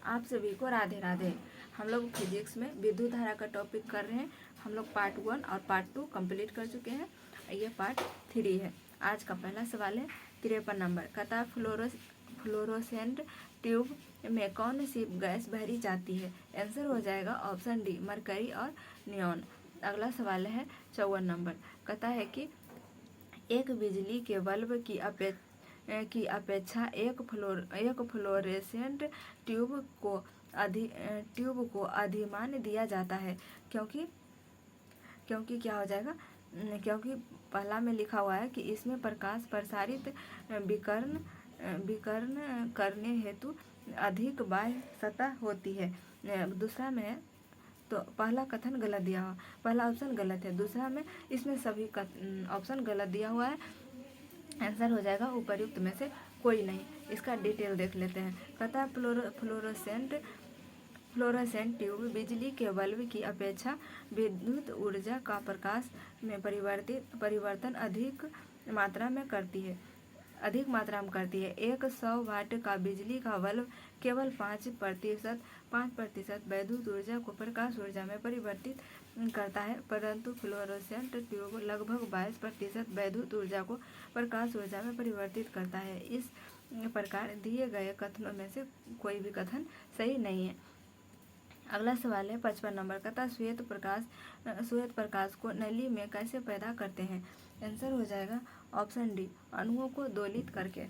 आप सभी को राधे राधे। हम लोग फिजिक्स में विद्युत धारा का टॉपिक कर रहे हैं। हम लोग पार्ट 1 और पार्ट 2 कंप्लीट कर चुके हैं। ये पार्ट 3 है। आज का पहला सवाल है 53 नंबर। कहता फ्लोरोसेंट ट्यूब में कौन सी गैस भरी जाती है? आंसर हो जाएगा ऑप्शन डी, मरकरी और नियॉन। अगला सवाल है 54 नंबर। कहता है कि एक बिजली के बल्ब की अपेक्षा एक फ्लोरेसेंट ट्यूब को अधिमान दिया जाता है, क्योंकि क्या हो जाएगा? क्योंकि पहला में लिखा हुआ है कि इसमें प्रकाश प्रसारित विकर्ण करने हेतु अधिक बाह्य सतह होती है। दूसरा में है तो पहला कथन गलत दिया हुआ, पहला ऑप्शन गलत है। दूसरा में इसमें सभी ऑप्शन गलत दिया हुआ है। आंसर हो जाएगा उपर्युक्त में से कोई नहीं। इसका डिटेल देख लेते हैं। कहता है फ्लोरोसेंट ट्यूब बिजली के बल्ब की अपेक्षा विद्युत ऊर्जा का प्रकाश में परिवर्तन अधिक मात्रा में करती है। 100 वाट का बिजली का बल्ब केवल 5% वैद्युत ऊर्जा को प्रकाश ऊर्जा में परिवर्तित करता है, परंतु फ्लोरोसेंट ट्यूब लगभग 22% वैद्युत ऊर्जा को प्रकाश ऊर्जा में परिवर्तित करता है। इस प्रकार दिए गए कथनों में से कोई भी कथन सही नहीं है। अगला सवाल है 55 नंबर का। श्वेत प्रकाश को नली में कैसे पैदा करते हैं? आंसर हो जाएगा ऑप्शन डी, अणुओं को दोलित करके।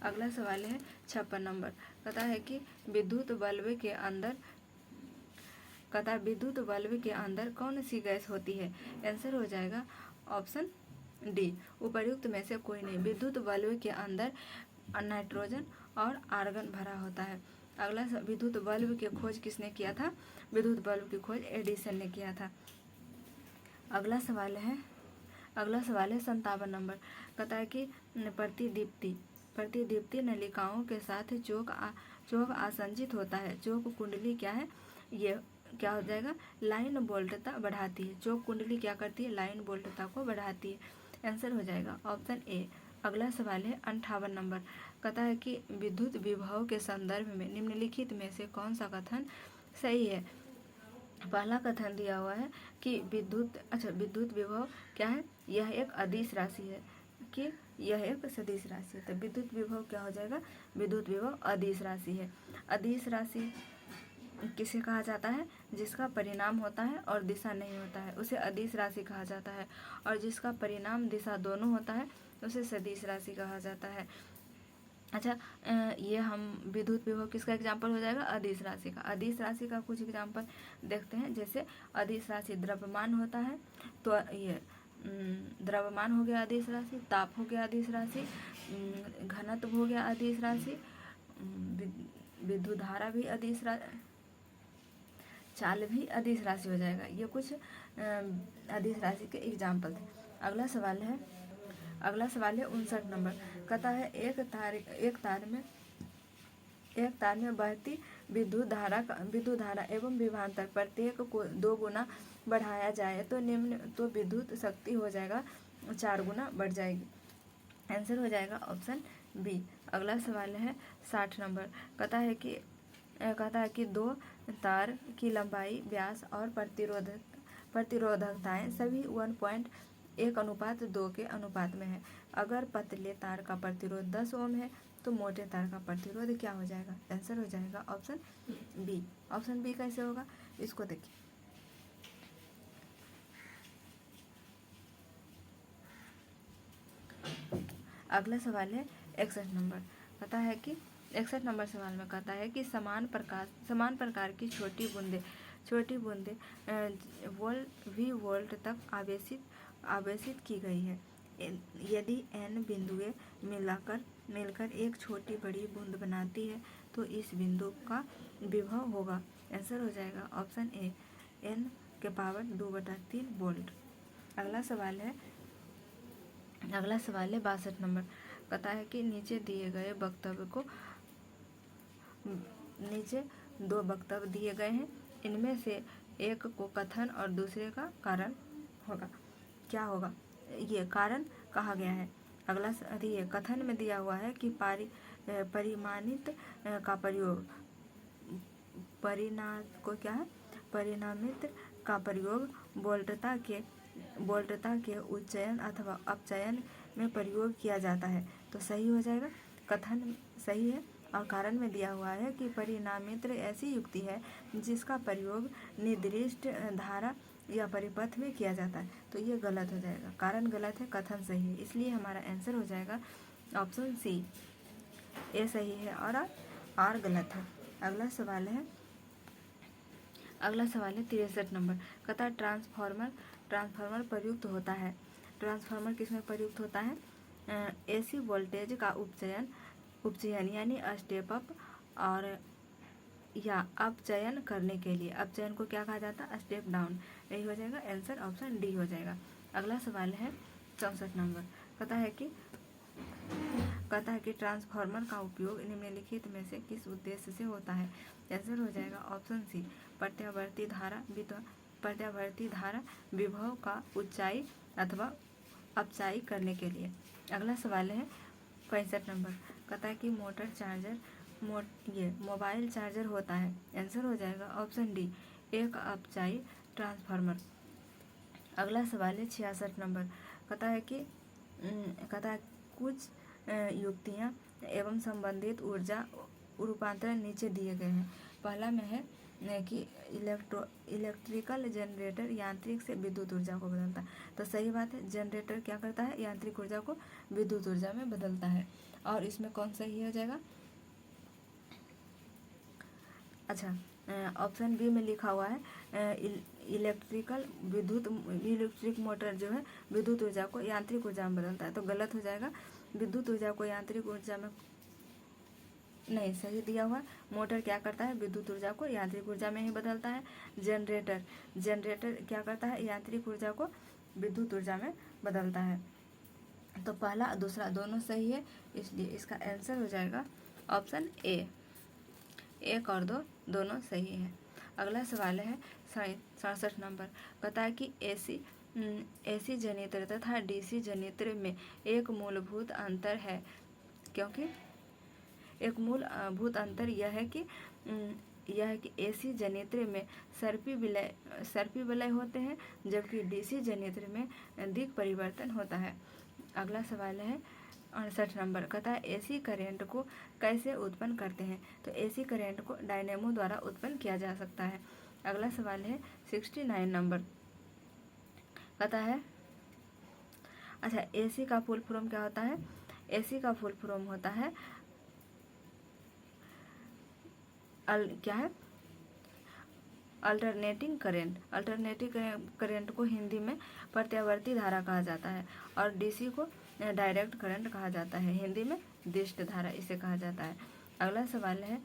अगला सवाल है 56 नंबर। कहता है कि विद्युत बल्ब के अंदर कौन सी गैस होती है? आंसर हो जाएगा ऑप्शन डी, उपर्युक्त में से कोई नहीं। विद्युत बल्ब के अंदर नाइट्रोजन और आर्गन भरा होता है। अगला विद्युत बल्ब की खोज किसने किया था? विद्युत बल्ब की खोज एडिसन ने किया था। अगला सवाल है 57 नंबर। कहता है कि प्रतिदीप्ति नलिकाओं के साथ चोक आसंजित होता है। चोक कुंडली क्या है? ये क्या हो जाएगा? लाइन वोल्टता बढ़ाती है। चोक कुंडली क्या करती है? लाइन वोल्टता को बढ़ाती है। आंसर हो जाएगा ऑप्शन ए। अगला सवाल है 58 नंबर। कहता है कि विद्युत विभव के संदर्भ में निम्नलिखित में से कौन सा कथन सही है? पहला कथन दिया हुआ है कि विद्युत विभव क्या है? यह एक अदिश राशि है कि यह एक सदिश राशि है। तो विद्युत विभव क्या हो जाएगा? विद्युत विभव अदिश राशि है। अदिश राशि किसे कहा जाता है? जिसका परिणाम होता है और दिशा नहीं होता है, उसे अदिश राशि कहा जाता है। और जिसका परिणाम दिशा दोनों होता है, उसे सदिश राशि कहा जाता है। अच्छा, ये हम विद्युत विभव किसका एग्जाम्पल हो जाएगा? अदिश राशि का। अदिश राशि का कुछ एग्जाम्पल देखते हैं। जैसे अदिश राशि द्रव्यमान होता है, तो ये द्रव्यमान हो गया अदिश राशि, ताप हो गया अदिश राशि, घनत्व हो गया अदिश राशि, विद्युत धारा भी अदिश राशि, चाल भी अदिश राशि हो जाएगा। ये कुछ अदिश राशि के एग्जाम्पल थे। अगला सवाल है 59 नंबर। कहता है एक तार में बहती विद्युत धारा एवं विभवांतर प्रत्येक को 2 गुना बढ़ाया जाए तो विद्युत शक्ति हो जाएगा 4 गुना बढ़ जाएगी। आंसर हो जाएगा ऑप्शन बी। अगला सवाल है 60 नंबर। कहता है कि 2 तार की लंबाई, व्यास और प्रतिरोधकताएं सभी 1:1:2 के अनुपात में है। अगर पतले तार का प्रतिरोध 10 ओम है तो मोटे तार का प्रतिरोध क्या हो जाएगा? आंसर हो जाएगा ऑप्शन बी। ऑप्शन बी कैसे होगा? इसको देखिए। अगला सवाल है 61 नंबर। कहता है कि 61 नंबर सवाल में कहता है कि समान प्रकार की छोटी बूंदे वोल्ट तक आवेशित की गई है। यदि n बिंदुएं मिलकर एक छोटी बड़ी बूंद बनाती है तो इस बिंदु का विभव होगा। आंसर हो जाएगा ऑप्शन ए, n⁻²/3 वोल्ट। अगला सवाल है 62 नंबर। कहता है कि नीचे दो वक्तव्य दिए गए हैं। इनमें से एक को कथन और दूसरे का कारण होगा। क्या होगा? ये कारण कहा गया है। अगला कथन में दिया हुआ है कि परिमाणित का प्रयोग परिणाम को क्या है, परिणामित का प्रयोग बोल्टता के उच्चयन अथवा अपचयन में प्रयोग किया जाता है। तो सही हो जाएगा, कथन सही है। और कारण में दिया हुआ है कि परिणामित्र ऐसी युक्ति है जिसका प्रयोग निर्दिष्ट धारा या परिपथ में किया जाता है। तो ये गलत हो जाएगा, कारण गलत है, कथन सही है, इसलिए हमारा आंसर हो जाएगा ऑप्शन सी, ए सही है और आर गलत है। अगला सवाल है 63 नंबर। कहता है ट्रांसफार्मर प्रयुक्त होता है। ट्रांसफार्मर किसमें प्रयुक्त होता है, एसी वोल्टेज का उपचयन यानी स्टेप अप और या अपचयन करने के लिए। अपचयन को क्या कहा जाता है, स्टेप डाउन। यही हो जाएगा आंसर, ऑप्शन डी हो जाएगा। अगला सवाल है 64 नंबर। कहता है कि ट्रांसफार्मर का उपयोग निम्नलिखित में से किस उद्देश्य से होता है। आंसर हो जाएगा ऑप्शन सी, प्रत्यावर्ती धारा विभव का ऊंचाई अथवा अपचाई करने के लिए। अगला सवाल है 65 नंबर। कहता है कि मोबाइल चार्जर होता है। आंसर हो जाएगा ऑप्शन डी, एक अपचाई ट्रांसफार्मर। अगला सवाल है 66 नंबर। कहता है कुछ युक्तियाँ एवं संबंधित ऊर्जा रूपांतरण नीचे दिए गए हैं। पहला में है कि इलेक्ट्रिकल जनरेटर यांत्रिक से विद्युत ऊर्जा को बदलता है। तो सही बात है, जनरेटर क्या करता है, यांत्रिक ऊर्जा को विद्युत ऊर्जा में बदलता है। और इसमें कौन सही हो जाएगा, अच्छा ऑप्शन बी में लिखा हुआ है इलेक्ट्रिक मोटर जो है विद्युत ऊर्जा को यांत्रिक ऊर्जा में बदलता है। तो गलत हो जाएगा, विद्युत ऊर्जा को यांत्रिक ऊर्जा में नहीं, सही दिया हुआ। मोटर क्या करता है, विद्युत ऊर्जा को यांत्रिक ऊर्जा में ही बदलता है। जनरेटर क्या करता है, यांत्रिक ऊर्जा को विद्युत ऊर्जा में बदलता है। तो पहला दूसरा दोनों सही है, इसलिए इसका आंसर हो जाएगा ऑप्शन ए, 1 और 2 दोनों सही है। अगला सवाल है 67 नंबर। कहता है कि एसी जनित्र तथा डीसी जनित्र में एक मूलभूत अंतर है, क्योंकि एक मूलभूत अंतर यह है कि एसी जनित्र में सर्पी विलय होते हैं, जबकि डीसी जनित्र में दिक् परिवर्तन होता है। अगला सवाल है 68 नंबर। कहता है एसी करंट को कैसे उत्पन्न करते हैं। तो एसी करंट को डायनेमो द्वारा उत्पन्न किया जा सकता है। अगला सवाल है 69 नंबर। कहता है अच्छा, एसी का फुल फॉर्म क्या होता है, एसी का फुल फॉर्म होता है क्या है, अल्टरनेटिंग करंट को हिंदी में प्रत्यावर्ती धारा कहा जाता है और डीसी को डायरेक्ट करंट कहा जाता है, हिंदी में दिष्ट धारा इसे कहा जाता है। अगला सवाल है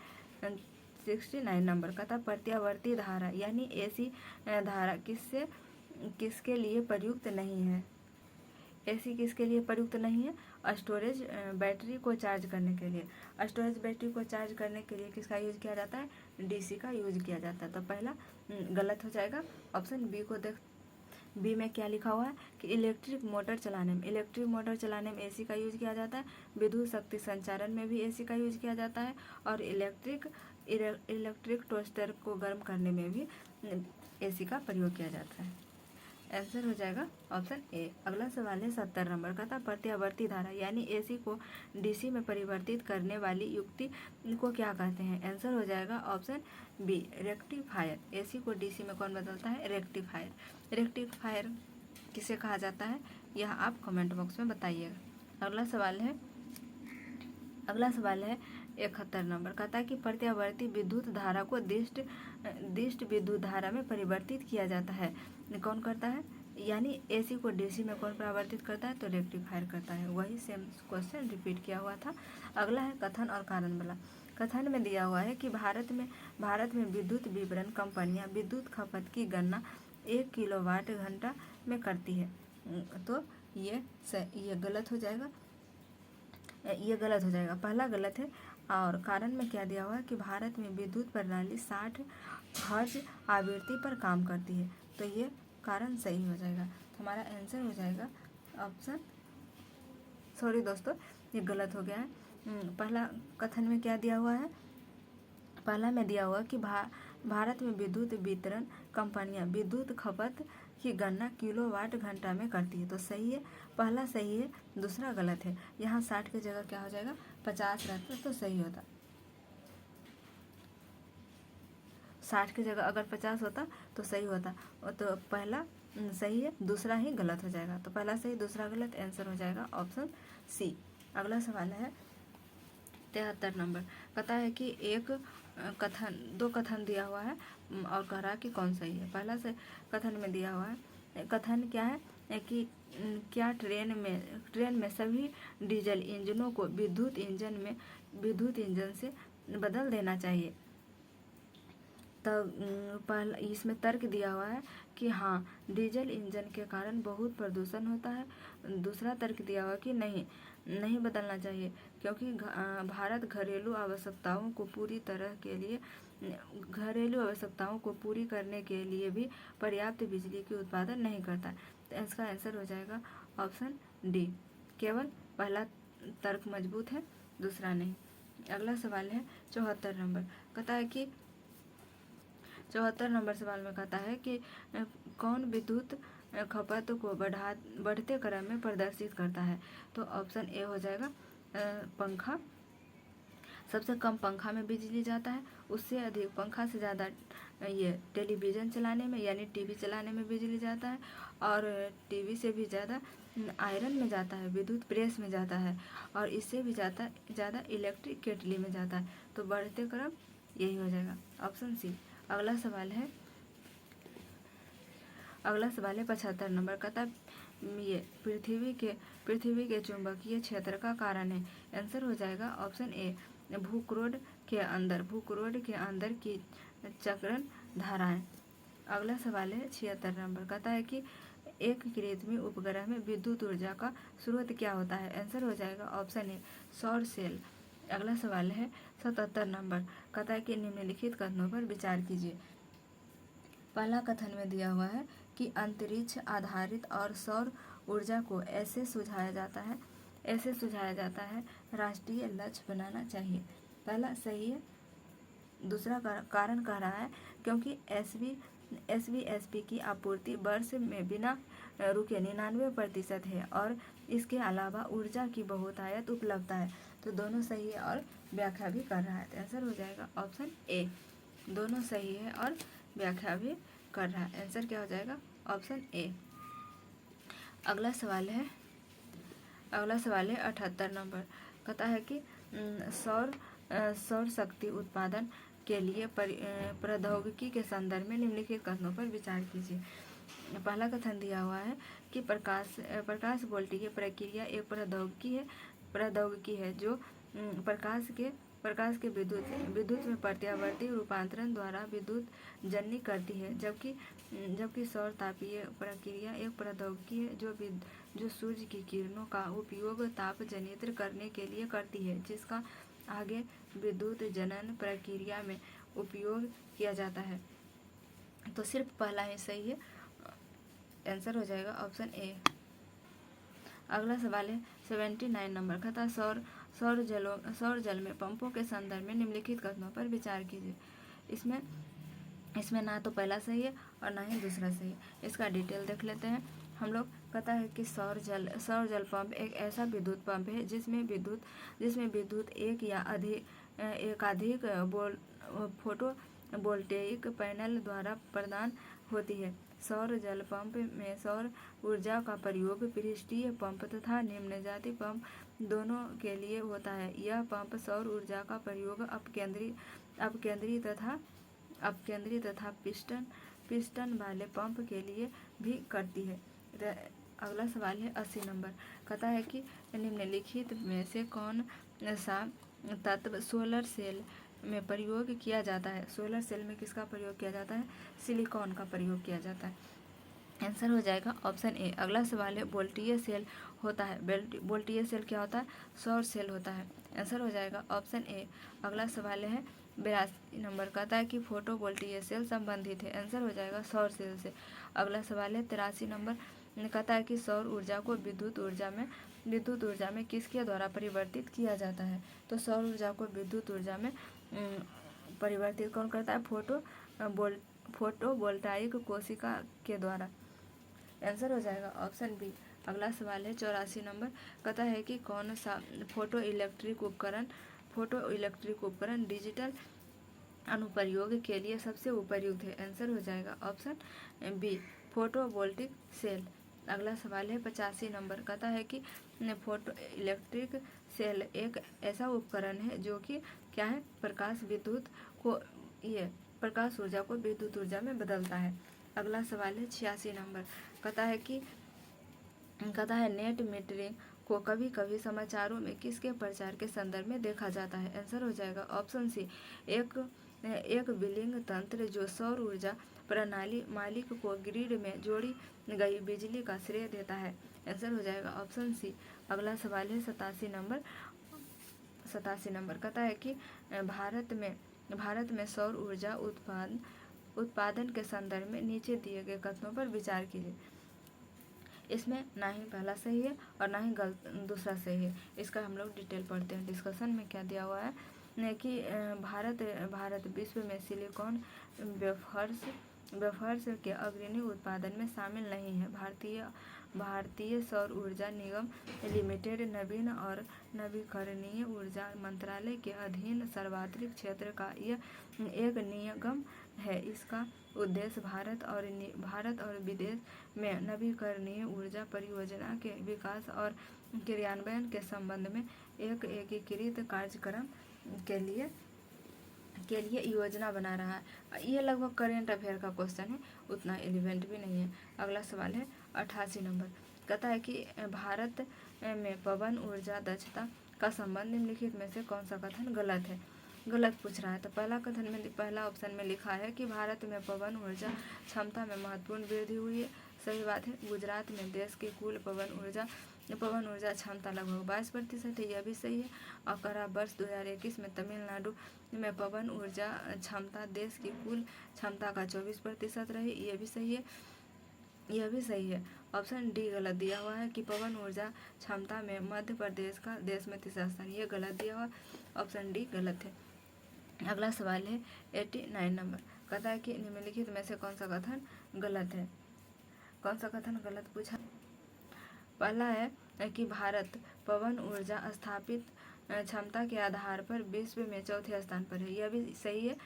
69 नंबर का था प्रत्यावर्ती धारा यानी एसी धारा किसके लिए प्रयुक्त नहीं है। एसी किसके लिए प्रयुक्त नहीं है, स्टोरेज बैटरी को चार्ज करने के लिए। स्टोरेज बैटरी को चार्ज करने के लिए किसका यूज किया जाता है, डीसी का यूज किया जाता है। तो पहला गलत हो जाएगा, ऑप्शन बी को देख, बी में क्या लिखा हुआ है कि इलेक्ट्रिक मोटर चलाने में एसी का यूज किया जाता है। विद्युत शक्ति संचारण में भी एसी का यूज किया जाता है और इलेक्ट्रिक टोस्टर को गर्म करने में भी एसी का प्रयोग किया जाता है। आंसर हो जाएगा ऑप्शन ए। अगला सवाल है 70 नंबर का था प्रत्यावर्ती धारा यानी एसी को डीसी में परिवर्तित करने वाली युक्ति को क्या कहते हैं। आंसर हो जाएगा ऑप्शन बी, रेक्टिफायर। एसी को डीसी में कौन बदलता है, रेक्टिफायर किसे कहा जाता है, यह आप कमेंट बॉक्स में बताइएगा। अगला सवाल है 71 नंबर। कहता है कि प्रत्यावर्ती विद्युत धारा को दिष्ट विद्युत धारा में परिवर्तित किया जाता है, कौन करता है, यानी एसी को डीसी में कौन परिवर्तित करता है, तो रेक्टिफायर करता है। वही सेम क्वेश्चन रिपीट किया हुआ था। अगला है कथन और कारण वाला। कथन में दिया हुआ है कि भारत में विद्युत वितरण कंपनियां विद्युत खपत की गणना 1 किलोवाट घंटा में करती है। तो ये गलत हो जाएगा, पहला गलत है। और कारण में क्या दिया हुआ है कि भारत में विद्युत प्रणाली 60 हर्ट्ज आवृत्ति पर काम करती है। तो ये कारण सही हो जाएगा। हमारा आंसर हो जाएगा ऑप्शन, सॉरी दोस्तों ये गलत हो गया है। पहला कथन में क्या दिया हुआ है, पहला में दिया हुआ कि भारत में विद्युत वितरण कंपनियां विद्युत खपत की गणना किलोवाट घंटा में करती है। तो सही है, पहला सही है, दूसरा गलत है। यहाँ 60 की जगह क्या हो जाएगा, 50 रहता तो सही होता। 60 की जगह अगर 50 होता तो सही होता। तो पहला सही है, दूसरा ही गलत हो जाएगा। तो पहला सही, दूसरा गलत, आंसर हो जाएगा ऑप्शन सी। अगला सवाल है 73 नंबर। कहता है कि दो कथन दिया हुआ है और कह रहा है कि कौन सही है। पहला से कथन में दिया हुआ है, कथन क्या है कि क्या ट्रेन में सभी डीजल इंजनों को विद्युत इंजन से बदल देना चाहिए। तब पहला इसमें तर्क दिया हुआ है कि हाँ, डीजल इंजन के कारण बहुत प्रदूषण होता है। दूसरा तर्क दिया हुआ कि नहीं बदलना चाहिए, क्योंकि भारत घरेलू आवश्यकताओं को पूरी करने के लिए भी पर्याप्त बिजली की उत्पादन नहीं करता। तो इसका आंसर हो जाएगा ऑप्शन डी। केवल पहला तर्क मजबूत है, दूसरा नहीं। अगला सवाल है 74 नंबर। कहता है कि 74 नंबर सवाल में कहता है कि कौन विद्युत खपत को बढ़ते क्रम में प्रदर्शित करता है। तो ऑप्शन ए हो जाएगा पंखा। सबसे कम पंखा में बिजली जाता है, उससे अधिक पंखा से ज़्यादा ये टेलीविज़न चलाने में यानी टीवी चलाने में बिजली जाता है, और टीवी से भी ज़्यादा आयरन में जाता है, विद्युत प्रेस में जाता है, और इससे भी ज़्यादा इलेक्ट्रिक केटली में जाता है। तो बढ़ते क्रम यही हो जाएगा ऑप्शन सी। अगला सवाल है 75 नंबर। कहता ये पृथ्वी के चुंबकीय क्षेत्र का कारण है। आंसर हो जाएगा ऑप्शन ए भूक्रोड के अंदर की चक्रण धाराएं। अगला सवाल है 76 नंबर। कहता है कि एक कृत्रिम उपग्रह में विद्युत ऊर्जा का स्रोत क्या होता है। आंसर हो जाएगा ऑप्शन ए सौर सेल। अगला सवाल है 77 नंबर। कहता है कि निम्नलिखित कथनों पर विचार कीजिए। पहला कथन में दिया हुआ है कि अंतरिक्ष आधारित और सौर ऊर्जा को ऐसे सुझाया जाता है राष्ट्रीय लक्ष्य बनाना चाहिए। पहला सही है, दूसरा कारण कह रहा है क्योंकि SVSP की आपूर्ति वर्ष में बिना रुके 99% है और इसके अलावा ऊर्जा की बहुतायत उपलब्धता है। तो दोनों सही है और व्याख्या भी कर रहा है। तो आंसर हो जाएगा ऑप्शन ए, दोनों सही है और व्याख्या भी कर रहा है। आंसर क्या हो जाएगा ऑप्शन ए। अगला सवाल है 78 नंबर। कहता है कि सौर शक्ति उत्पादन के लिए प्रौद्योगिकी के संदर्भ में निम्नलिखित कथनों पर विचार कीजिए। पहला कथन दिया हुआ है कि प्रकाश वोल्टीय प्रक्रिया एक प्रौद्योगिकी है जो प्रकाश के विद्युत में प्रत्यावर्ती रूपांतरण द्वारा विद्युत जननी करती है, जबकि सौर तापीय प्रक्रिया एक प्रौद्योगिकी है जो सूर्य की किरणों का उपयोग ताप जनित करने के लिए करती है, जिसका आगे विद्युत जनन प्रक्रिया में उपयोग किया जाता है। तो सिर्फ पहला ही सही है, आंसर हो जाएगा ऑप्शन ए। अगला सवाल है 79 नंबर। कहता सौर जल में पंपों के संदर्भ में निम्नलिखित कथनों पर विचार कीजिए। इसमें ना तो पहला सही है और ना ही दूसरा सही है। इसका डिटेल देख लेते हैं हम लोग। कहता है कि सौर जल पंप एक ऐसा विद्युत पंप है जिसमें विद्युत एक या एकाधिक फोटो वोल्टेइक पैनल द्वारा प्रदान होती है। सौर जल पंप में सौर ऊर्जा का प्रयोग पृष्ठीय पंप तथा निम्न जाति पंप दोनों के लिए होता है। यह पंप सौर ऊर्जा का प्रयोग अपकेंद्री तथा पिस्टन वाले पंप के लिए भी करती है। अगला सवाल है 80 नंबर। कहता है कि निम्नलिखित में से कौन सा तत्व सोलर सेल में प्रयोग किया जाता है। सोलर सेल में किसका प्रयोग किया जाता है, सिलिकॉन का प्रयोग किया जाता है। आंसर हो जाएगा ऑप्शन ए। अगला सवाल है वोल्टीय सेल होता है। वोल्टीय सेल क्या होता है, सौर सेल होता है। आंसर हो जाएगा ऑप्शन ए। अगला सवाल है 82 नंबर। कहता है कि फोटो वोल्टीय सेल संबंधित है। आंसर हो जाएगा सौर सेल से। अगला सवाल है 83 नंबर। कहता है कि सौर ऊर्जा को विद्युत ऊर्जा में किसके द्वारा परिवर्तित किया जाता है। तो सौर ऊर्जा को विद्युत ऊर्जा में परिवर्तित कौन करता है? फोटोवोल्टाइक कोशिका के द्वारा। आंसर हो जाएगा ऑप्शन बी। अगला सवाल है 84 नंबर, कहता है कि कौन सा फोटो इलेक्ट्रिक उपकरण डिजिटल अनुप्रयोग के लिए सबसे उपयुक्त है? आंसर हो जाएगा ऑप्शन बी, फोटोवोल्टिक सेल। अगला सवाल है 85 नंबर, कहता है कि फोटो इलेक्ट्रिक सेल एक ऐसा उपकरण है जो कि क्या है? प्रकाश ऊर्जा को विद्युत ऊर्जा में बदलता है। अगला सवाल है 86 नंबर, कहता है नेट मीटरिंग को कभी कभी समाचारों में किसके प्रचार के संदर्भ में देखा जाता है? आंसर हो जाएगा ऑप्शन सी, एक बिलिंग तंत्र जो सौर ऊर्जा प्रणाली मालिक को ग्रिड में जोड़ी गई बिजली का श्रेय देता है। आंसर हो जाएगा ऑप्शन सी। अगला सवाल है 87 नंबर, कहता है कि भारत में सौर ऊर्जा उत्पादन के संदर्भ में नीचे दिए गए कथनों पर विचार कीजिए। इसमें ना ही पहला सही है और ना ही दूसरा सही है। इसका हम लोग डिटेल पढ़ते हैं। डिस्कशन में क्या दिया हुआ है कि भारत विश्व में सिलिकॉन वेफर्स के अग्रणी उत्पादन में शामिल नहीं है। भारतीय सौर ऊर्जा निगम लिमिटेड नवीन और नवीकरणीय ऊर्जा मंत्रालय के अधीन सार्वत्रिक क्षेत्र का यह एक निगम है। इसका उद्देश्य भारत और विदेश में नवीकरणीय ऊर्जा परियोजना के विकास और क्रियान्वयन के संबंध में एक एकीकृत कार्यक्रम के लिए योजना बना रहा है। ये लगभग करेंट अफेयर का क्वेश्चन है, उतना एलिवेंट भी नहीं है। अगला सवाल है 88 नंबर, कहता है कि भारत में पवन ऊर्जा दक्षता का संबंध निम्नलिखित में से कौन सा कथन गलत है? गलत पूछ रहा है। तो पहला ऑप्शन में लिखा है कि भारत में पवन ऊर्जा क्षमता में महत्वपूर्ण वृद्धि हुई है। सही बात है। गुजरात में देश की कुल पवन ऊर्जा क्षमता लगभग 22% है, यह भी सही है। और वर्ष 2021 में तमिलनाडु में पवन ऊर्जा क्षमता देश की कुल क्षमता का 24% रही, यह भी सही है। ऑप्शन डी गलत दिया हुआ है कि पवन ऊर्जा क्षमता में मध्य प्रदेश का देश में तीसरा स्थान, यह गलत दिया हुआ। ऑप्शन डी गलत है। अगला सवाल है 89 नंबर, कहता है कि निम्नलिखित में से कौन सा कथन गलत है? कौन सा कथन गलत पूछा? पहला है कि भारत पवन ऊर्जा स्थापित क्षमता के आधार पर विश्व में चौथे स्थान पर है, यह भी सही है।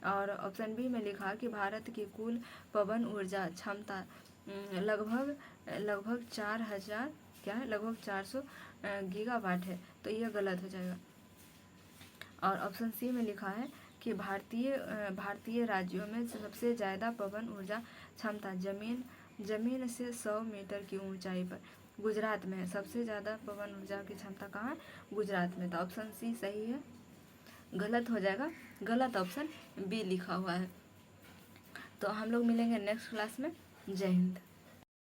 और ऑप्शन बी में लिखा कि भारत की कुल पवन ऊर्जा क्षमता लगभग 400 गीगावाट है, तो यह गलत हो जाएगा। और ऑप्शन सी में लिखा है कि भारतीय राज्यों में सबसे ज़्यादा पवन ऊर्जा क्षमता जमीन से 100 मीटर की ऊंचाई पर गुजरात में है। सबसे ज़्यादा पवन ऊर्जा की क्षमता कहाँ? गुजरात में। तो ऑप्शन सी सही है, गलत हो जाएगा। गलत ऑप्शन बी लिखा हुआ है। तो हम लोग मिलेंगे नेक्स्ट क्लास में। जय हिंद।